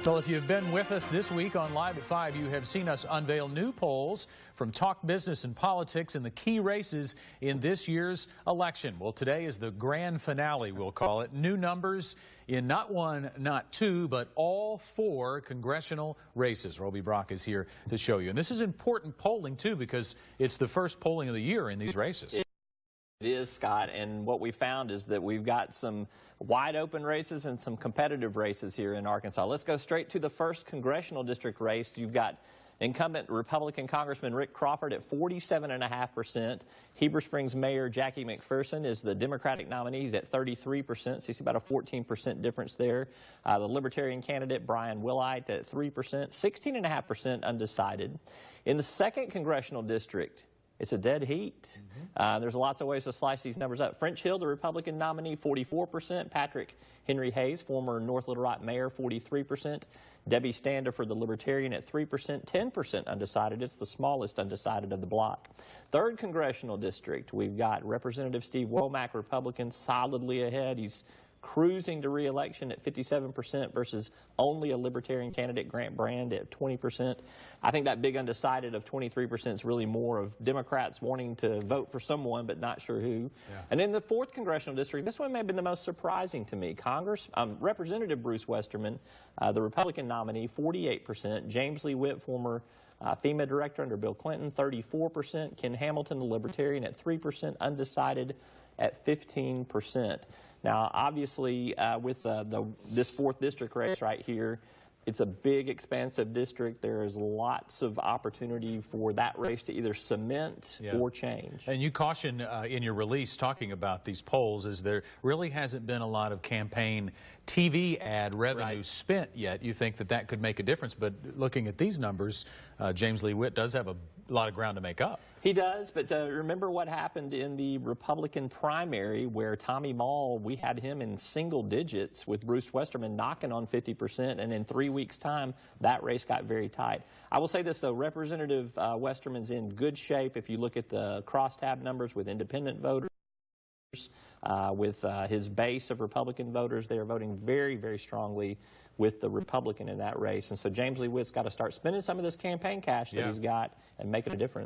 Well, if you've been with us this week on Live at 5, you have seen us unveil new polls from Talk Business and Politics in the key races in this year's election. Well, today is the grand finale, we'll call it. New numbers in not one, not two, but all four congressional races. Roby Brock is here to show you. And this is important polling, too, because it's the first polling of the year in these races. It is, Scott, and what we found is that we've got some wide open races and some competitive races here in Arkansas. Let's go straight to the first congressional district race. You've got incumbent Republican Congressman Rick Crawford at 47.5%. Heber Springs Mayor Jackie McPherson is the Democratic nominee. He's at 33%, so you see about a 14% difference there. The Libertarian candidate Brian Willite at 3%, 16.5% undecided. In the second congressional district, it's a dead heat. There's lots of ways to slice these numbers up. French Hill, the Republican nominee, 44%. Patrick Henry Hayes, former North Little Rock mayor, 43%. Debbie Standifer, the Libertarian, at 3%, 10% undecided. It's the smallest undecided of the block. Third congressional district, we've got Representative Steve Womack, Republican, solidly ahead. He's cruising to re-election at 57% versus only a Libertarian candidate, Grant Brand, at 20%. I think that big undecided of 23% is really more of Democrats wanting to vote for someone but not sure who. Yeah. And in the fourth congressional district, this one may have been the most surprising to me. Representative Bruce Westerman, the Republican nominee, 48%. James Lee Witt, former FEMA director under Bill Clinton, 34%. Ken Hamilton, the Libertarian, at 3%. Undecided at 15%. Now, obviously, with this fourth district race right here, it's a big, expansive district. There is lots of opportunity for that race to either cement or change. And you caution in your release talking about these polls is there really hasn't been a lot of campaign TV ad revenue spent yet. You think that could make a difference, but looking at these numbers, James Lee Witt does have a lot of ground to make up. He does, but remember what happened in the Republican primary where Tommy Mall, we had him in single digits with Bruce Westerman knocking on 50%, and in 3 weeks' time, that race got very tight. I will say this, though, Representative Westerman's in good shape if you look at the crosstab numbers with independent voters. With his base of Republican voters, they are voting very, very strongly with the Republican in that race. And so James Lee Witt's got to start spending some of this campaign cash that he's got and making a difference.